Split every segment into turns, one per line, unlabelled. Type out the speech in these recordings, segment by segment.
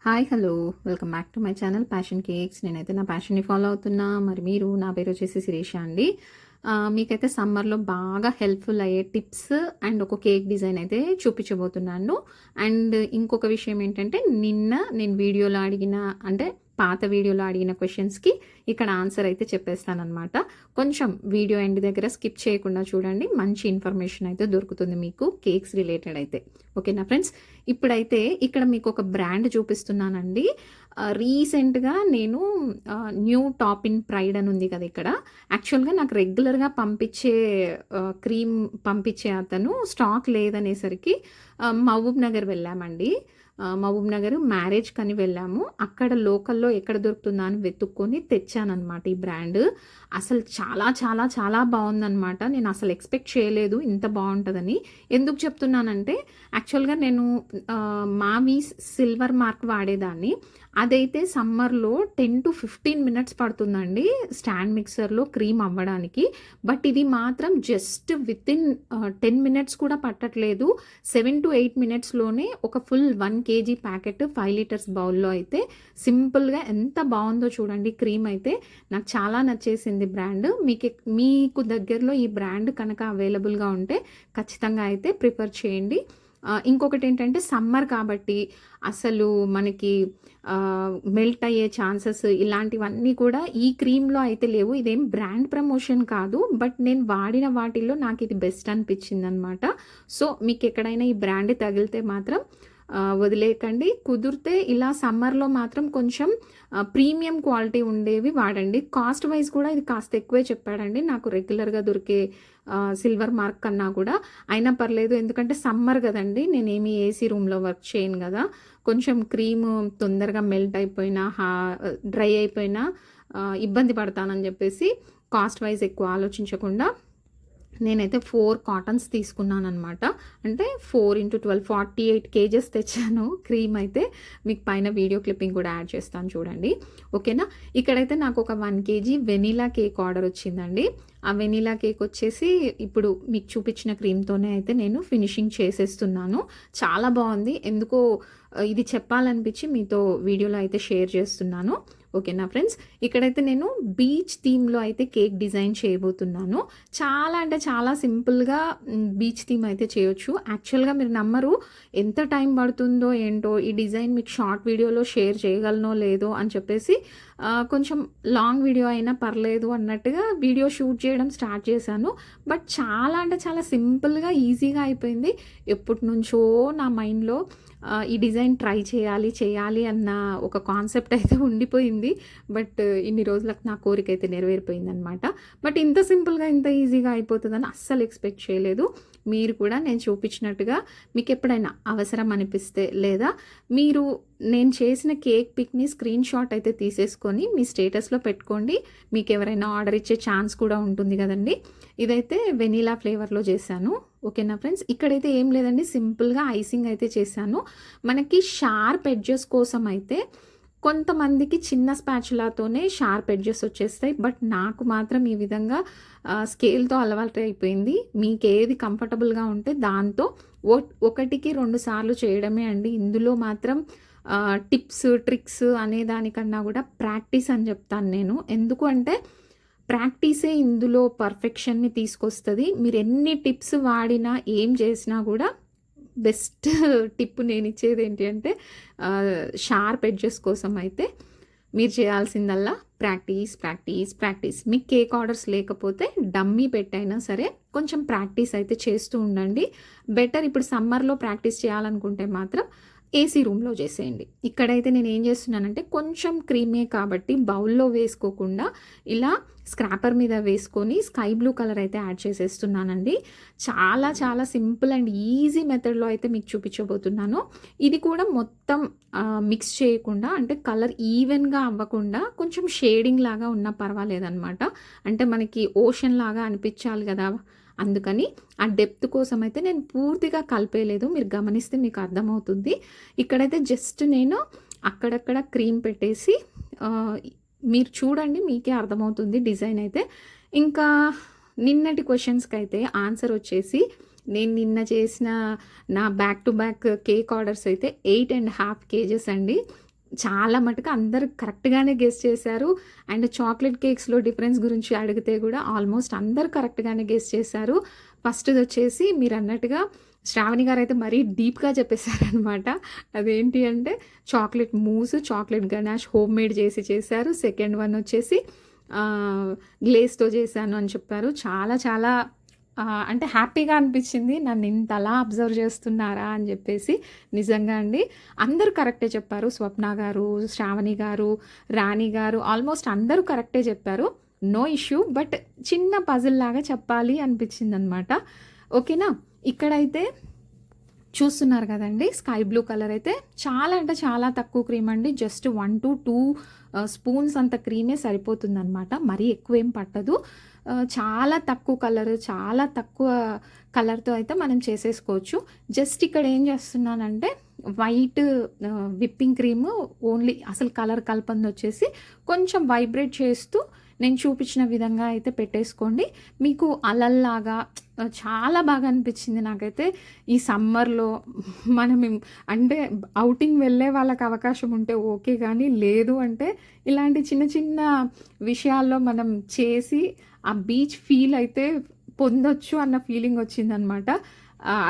Hi hello welcome back to my channel passion cakes. నేనైతే నా ప్యాషన్ని follow అవుతున్నా. మరి మీరు, నా పేరు వచ్చేసి శిరీష అండి. మీకైతే సమ్మర్లో బాగా హెల్ప్ఫుల్ అయ్యే టిప్స్ అండ్ ఒక కేక్ డిజైన్ అయితే చూపించబోతున్నాను. అండ్ ఇంకొక విషయం ఏంటంటే, నిన్న నేను వీడియోలో అడిగిన, అంటే పాత వీడియోలో అడిగిన క్వశ్చన్స్కి ఇక్కడ ఆన్సర్ అయితే చెప్పేస్తానమాట. కొంచెం వీడియో ఎండ్ దగ్గర స్కిప్ చేయకుండా చూడండి, మంచి ఇన్ఫర్మేషన్ అయితే దొరుకుతుంది మీకు కేక్స్ రిలేటెడ్ అయితే. ఓకేనా ఫ్రెండ్స్? ఇప్పుడైతే ఇక్కడ మీకు ఒక బ్రాండ్ చూపిస్తున్నానండి. రీసెంట్గా నేను న్యూ టాప్ ఇన్ ప్రైడ్ అని ఉంది కదా ఇక్కడ. యాక్చువల్గా నాకు రెగ్యులర్గా పంపించే క్రీమ్ పంపించే అతను స్టాక్ లేదనేసరికి మహబూబ్ నగర్ వెళ్ళామండి. మహబూబ్ నగర్ మ్యారేజ్ కని వెళ్ళాము. అక్కడ లోకల్లో ఎక్కడ దొరుకుతుందా అని వెతుక్కొని తెచ్చానమాట ఈ బ్రాండ్. అసలు చాలా చాలా చాలా బాగుందనమాట. నేను అసలు ఎక్స్పెక్ట్ చేయలేదు ఇంత బాగుంటుందని. ఎందుకు చెప్తున్నానంటే, యాక్చువల్గా నేను మావి సిల్వర్ మార్క్ వాడేదాన్ని. అదైతే సమ్మర్లో 10 to 15 minutes పడుతుందండి స్టాండ్ మిక్సర్లో క్రీమ్ అవ్వడానికి. బట్ ఇది మాత్రం జస్ట్ వితిన్ 10 minutes కూడా పట్టట్లేదు. 7 to 8 minutesలోనే ఒక ఫుల్ 1 kg ప్యాకెట్ 5 liters బౌల్లో అయితే సింపుల్గా ఎంత బాగుందో చూడండి. క్రీమ్ అయితే నాకు చాలా నచ్చేసింది బ్రాండ్. మీకు దగ్గరలో ఈ బ్రాండ్ కనుక అవైలబుల్గా ఉంటే ఖచ్చితంగా అయితే ప్రిఫర్ చేయండి. ఇంకొకటి ఏంటంటే, సమ్మర్ కాబట్టి అసలు మనకి మెల్ట్ అయ్యే ఛాన్సెస్ ఇలాంటివన్నీ కూడా ఈ క్రీమ్లో అయితే లేవు. ఇదేం బ్రాండ్ ప్రమోషన్ కాదు, బట్ నేను వాడిన వాటిల్లో నాకు ఇది బెస్ట్ అనిపించింది అనమాట. సో మీకు ఎక్కడైనా ఈ బ్రాండ్ తగిలితే మాత్రం వదిలేయకండి. కుదిరితే ఇలా సమ్మర్లో మాత్రం కొంచెం ప్రీమియం క్వాలిటీ ఉండేవి వాడండి. కాస్ట్ వైజ్ కూడా ఇది కాస్త ఎక్కువే చెప్పాడండి నాకు, రెగ్యులర్గా దొరికే సిల్వర్ మార్క్ కన్నా కూడా. అయినా పర్లేదు, ఎందుకంటే సమ్మర్ కదండి, నేనేమి ఏసీ రూమ్లో వర్క్ చేయను కదా. కొంచెం క్రీమ్ తొందరగా మెల్ట్ అయిపోయినా డ్రై అయిపోయినా ఇబ్బంది పడతానని చెప్పేసి కాస్ట్ వైజ్ ఎక్కువ ఆలోచించకుండా నేనైతే 4 కాటన్స్ తీసుకున్నాను అనమాట. అంటే 4 into 12 48 kgs తెచ్చాను క్రీమ్ అయితే. మీకు పైన వీడియో క్లిప్పింగ్ కూడా యాడ్ చేస్తాను చూడండి. ఓకేనా? ఇక్కడైతే నాకు ఒక 1 kg వెనీలా కేక్ ఆర్డర్ వచ్చిందండి. ఆ వెనీలా కేక్ వచ్చేసి ఇప్పుడు మీకు చూపించిన క్రీమ్తోనే అయితే నేను ఫినిషింగ్ చేసేస్తున్నాను. చాలా బాగుంది. ఎందుకో ఇది చెప్పాలనిపించి మీతో వీడియోలో అయితే షేర్ చేస్తున్నాను. ఓకేనా ఫ్రెండ్స్? ఇక్కడైతే నేను బీచ్ థీమ్లో అయితే కేక్ డిజైన్ చేయబోతున్నాను. చాలా అంటే చాలా సింపుల్గా బీచ్ థీమ్ అయితే చేయొచ్చు. యాక్చువల్గా మీరు నమ్మరు, ఎంత టైం పడుతుందో ఏంటో. ఈ డిజైన్ మీకు షార్ట్ వీడియోలో షేర్ చేయగలనో లేదో అని చెప్పేసి కొంచెం లాంగ్ వీడియో అయినా పర్లేదు అన్నట్టుగా వీడియో షూట్ చేయడం స్టార్ట్ చేశాను. బట్ చాలా అంటే చాలా సింపుల్గా ఈజీగా అయిపోయింది. ఎప్పటి నుంచో నా మైండ్లో ఈ డిజైన్ ట్రై చేయాలి అన్న ఒక కాన్సెప్ట్ అయితే ఉండిపోయింది. బట్ ఇన్ని రోజులకు నా కోరిక అయితే నెరవేరిపోయింది అనమాట. బట్ ఇంత సింపుల్గా ఇంత ఈజీగా అయిపోతుందని అస్సలు ఎక్స్పెక్ట్ చేయలేదు. మీరు కూడా నేను చూపించినట్టుగా మీకు ఎప్పుడైనా అవసరం అనిపిస్తే, లేదా మీరు నేను చేసిన కేక్ పిక్ని స్క్రీన్ షాట్ అయితే తీసేసుకొని మీ స్టేటస్లో పెట్టుకోండి. మీకు ఎవరైనా ఆర్డర్ ఇచ్చే ఛాన్స్ కూడా ఉంటుంది కదండి. ఇదైతే వెనీలా ఫ్లేవర్లో చేశాను. ఓకేనా ఫ్రెండ్స్? ఇక్కడైతే ఏం లేదండి, సింపుల్గా ఐసింగ్ అయితే చేశాను. మనకి షార్ప్ ఎడ్జెస్ కోసం అయితే కొంతమందికి చిన్న స్పాచులాతోనే షార్ప్ ఎడ్జెస్ వచ్చేస్తాయి. బట్ నాకు మాత్రం ఈ విధంగా స్కేల్తో అలవాటు అయిపోయింది. మీకు ఏది కంఫర్టబుల్గా ఉంటే దాంతో 1కి 2 సార్లు చేయడమే అండి. ఇందులో మాత్రం టిప్స్ ట్రిక్స్ అనే దానికన్నా కూడా ప్రాక్టీస్ అని చెప్తాను నేను. ఎందుకు అంటే ప్రాక్టీసే ఇందులో పర్ఫెక్షన్ని తీసుకొస్తుంది. మీరు ఎన్ని టిప్స్ వాడినా ఏం చేసినా కూడా బెస్ట్ టిప్ నేను ఇచ్చేది ఏంటి అంటే, షార్ప్ ఎడ్జెస్ కోసం అయితే మీరు చేయాల్సిందల్లా ప్రాక్టీస్. మీకు కేక్ ఆర్డర్స్ లేకపోతే డమ్మీ పెట్టైనా సరే కొంచెం ప్రాక్టీస్ అయితే చేస్తూ ఉండండి. బెటర్. ఇప్పుడు సమ్మర్లో ప్రాక్టీస్ చేయాలనుకుంటే మాత్రం ఏసీ రూమ్లో చేసేయండి. ఇక్కడైతే నేను ఏం చేస్తున్నానంటే, కొంచెం క్రీమే కాబట్టి బౌల్లో వేసుకోకుండా ఇలా స్క్రాపర్ మీద వేసుకొని స్కై బ్లూ కలర్ అయితే యాడ్ చేసేస్తున్నానండి. చాలా చాలా సింపుల్ అండ్ ఈజీ మెథడ్లో అయితే మీకు చూపించబోతున్నాను. ఇది కూడా మొత్తం మిక్స్ చేయకుండా, అంటే కలర్ ఈవెన్గా అవ్వకుండా కొంచెం షేడింగ్ లాగా ఉన్నా పర్వాలేదన్నమాట. అంటే మనకి ఓషన్ లాగా అనిపించాలి కదా, అందుకని ఆ డెప్త్ కోసం అయితే నేను పూర్తిగా కలిపేయలేదు. మీరు గమనిస్తే మీకు అర్థమవుతుంది. ఇక్కడైతే జస్ట్ నేను అక్కడక్కడ క్రీమ్ పెట్టేసి మీరు చూడండి, మీకే అర్థమవుతుంది డిజైన్ అయితే. ఇంకా నిన్నటి క్వశ్చన్స్కి అయితే ఆన్సర్ వచ్చేసి, నేను నిన్న చేసిన నా back to back cake orders అయితే 8.5 kgs అండి. చాలా మటుకు అందరూ కరెక్ట్‌గానే గెస్ చేశారు. అండ్ చాక్లెట్ కేక్స్‌లో డిఫరెన్స్ గురించి అడిగితే గూడా ఆల్మోస్ట్ అందరూ కరెక్ట్‌గానే గెస్ చేశారు. ఫస్ట్‌దొచ్చేసి మీరన్నట్టుగా శ్రావణి గారైతే మరీ డీప్‌గా చెప్పేసారనమాట. అదేంటి అంటే chocolate mousse, chocolate ganache homemade చేశారు. సెకండ్ వన్ వచ్చేసి గ్లేస్‌తో చేశాను అని చెప్పారు. చాలా చాలా అంటే హ్యాపీగా అనిపించింది. నన్ను ఇంతలా అబ్జర్వ్ చేస్తున్నారా అని చెప్పేసి. నిజంగా అండి అందరూ కరెక్టే చెప్పారు. స్వప్న గారు, శ్రావణి గారు, రాణి గారు ఆల్మోస్ట్ అందరూ కరెక్టే చెప్పారు. No issue. బట్ చిన్న పజిల్ లాగా చెప్పాలి అనిపించిందనమాట. ఓకేనా. ఇక్కడైతే చూస్తున్నారు కదండి స్కై బ్లూ కలర్ అయితే చాలా అంటే చాలా తక్కువ క్రీమ్ అండి. జస్ట్ 1 to 2 స్పూన్స్ అంత క్రీమే సరిపోతుందనమాట. మరీ ఎక్కువ ఏం పట్టదు. చాలా తక్కువ కలర్, చాలా తక్కువ కలర్తో అయితే మనం చేసేసుకోవచ్చు. జస్ట్ ఇక్కడ ఏం చేస్తున్నానంటే వైట్ విప్పింగ్ క్రీమ్ ఓన్లీ అసలు కలర్ కలపంది వచ్చేసి కొంచెం వైబ్రేట్ చేస్తూ నేను చూపించిన విధంగా అయితే పెట్టేసుకోండి. మీకు అలల్లాగా చాలా బాగా అనిపించింది నాకైతే. ఈ సమ్మర్లో మనం అంటే ఔటింగ్ వెళ్ళే వాళ్ళకి అవకాశం ఉంటే ఓకే, కానీ లేదు అంటే ఇలాంటి చిన్న చిన్న విషయాల్లో మనం చేసి ఆ బీచ్ ఫీల్ అయితే పొందొచ్చు అన్న ఫీలింగ్ వచ్చిందనమాట.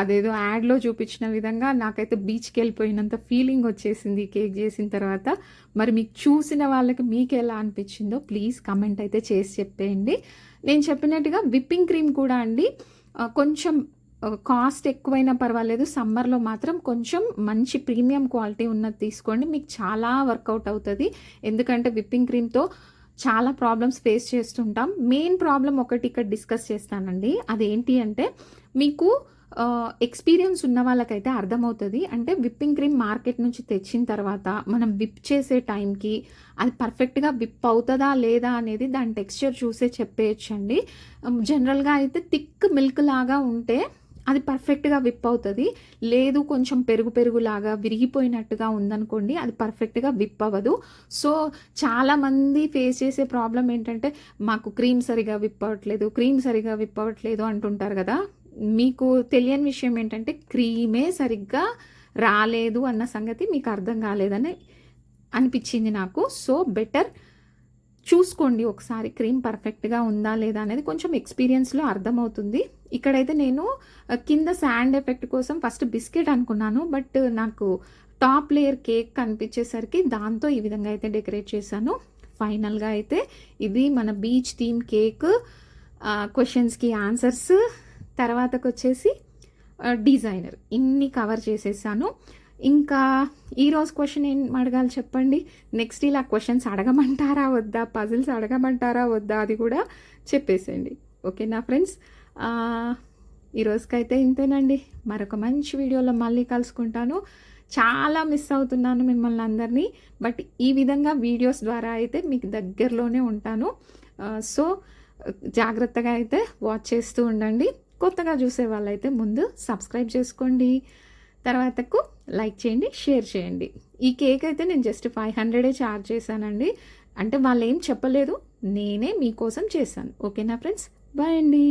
అదేదో యాడ్లో చూపించిన విధంగా నాకైతే బీచ్కి వెళ్ళిపోయినంత ఫీలింగ్ వచ్చేసింది కేక్ చేసిన తర్వాత. మరి మీకు చూసిన వాళ్ళకి మీకు ఎలా అనిపించిందో ప్లీజ్ కమెంట్ అయితే చేసి చెప్పేయండి. నేను చెప్పినట్టుగా విప్పింగ్ క్రీమ్ కూడా అండి కొంచెం కాస్ట్ ఎక్కువైనా పర్వాలేదు, సమ్మర్లో మాత్రం కొంచెం మంచి ప్రీమియం క్వాలిటీ ఉన్నది తీసుకోండి. మీకు చాలా వర్కౌట్ అవుతుంది. ఎందుకంటే విప్పింగ్ క్రీమ్తో చాలా ప్రాబ్లమ్స్ ఫేస్ చేస్తుంటాం. మెయిన్ ప్రాబ్లం ఒకటి ఇక్కడ డిస్కస్ చేస్తానండి. అదేంటి అంటే మీకు ఎక్స్పీరియన్స్ ఉన్న వాళ్ళకైతే అర్థమవుతుంది. అంటే విప్పింగ్ క్రీమ్ మార్కెట్ నుంచి తెచ్చిన తర్వాత మనం విప్ చేసే టైంకి అది పర్ఫెక్ట్గా విప్ అవుతుందా లేదా అనేది దాని టెక్స్చర్ చూసే చెప్పేయచ్చండి. జనరల్గా అయితే థిక్ మిల్క్ లాగా ఉంటే అది పర్ఫెక్ట్గా విప్ అవుతుంది. లేదు కొంచెం పెరుగులాగా విరిగిపోయినట్టుగా ఉందనుకోండి, అది పర్ఫెక్ట్గా విప్ అవ్వదు. సో చాలామంది ఫేస్ చేసే ప్రాబ్లం ఏంటంటే మాకు క్రీమ్ సరిగా విప్ అవ్వట్లేదు అంటుంటారు కదా. మీకు తెలియని విషయం ఏంటంటే క్రీమే సరిగ్గా రాలేదు అన్న సంగతి మీకు అర్థం కాలేదని అనిపించింది నాకు. సో బెటర్ చూసుకోండి ఒకసారి క్రీమ్ పర్ఫెక్ట్గా ఉందా లేదా అనేది కొంచెం ఎక్స్పీరియన్స్లో అర్థమవుతుంది. ఇక్కడైతే నేను కింద శాండ్ ఎఫెక్ట్ కోసం ఫస్ట్ బిస్కెట్ అనుకున్నాను, బట్ నాకు టాప్ లేయర్ కేక్ కనిపించేసరికి దాంతో ఈ విధంగా అయితే డెకరేట్ చేశాను. ఫైనల్గా అయితే ఇది మన బీచ్ థీమ్ కేక్. క్వశ్చన్స్కి ఆన్సర్స్, తర్వాతకు వచ్చేసి డిజైనర్, ఇన్ని కవర్ చేసేసాను. ఇంకా ఈరోజు క్వశ్చన్ ఏం అడగాలి చెప్పండి. నెక్స్ట్ ఇలా క్వశ్చన్స్ అడగమంటారా వద్దా, పజిల్స్ అడగమంటారా వద్దా అది కూడా చెప్పేసేయండి. ఓకేనా ఫ్రెండ్స్. ఈరోజుకైతే ఇంతేనండి. మరొక మంచి వీడియోలో మళ్ళీ కలుసుకుంటాను. చాలా మిస్ అవుతున్నాను మిమ్మల్ని అందరినీ, బట్ ఈ విధంగా వీడియోస్ ద్వారా అయితే మీకు దగ్గరలోనే ఉంటాను. సో జాగ్రత్తగా అయితే వాచ్ చేస్తూ ఉండండి. కొత్తగా చూసే వాళ్ళైతే ముందు సబ్స్క్రైబ్ చేసుకోండి, తర్వాతకు లైక్ చేయండి, షేర్ చేయండి. ఈ కేక్ అయితే నేను జస్ట్ 500 ఛార్జ్ చేశానండి. అంటే వాళ్ళు ఏం చెప్పలేదు, నేనే మీకోసం చేశాను. ఓకేనా ఫ్రెండ్స్, బాయ్ అండి.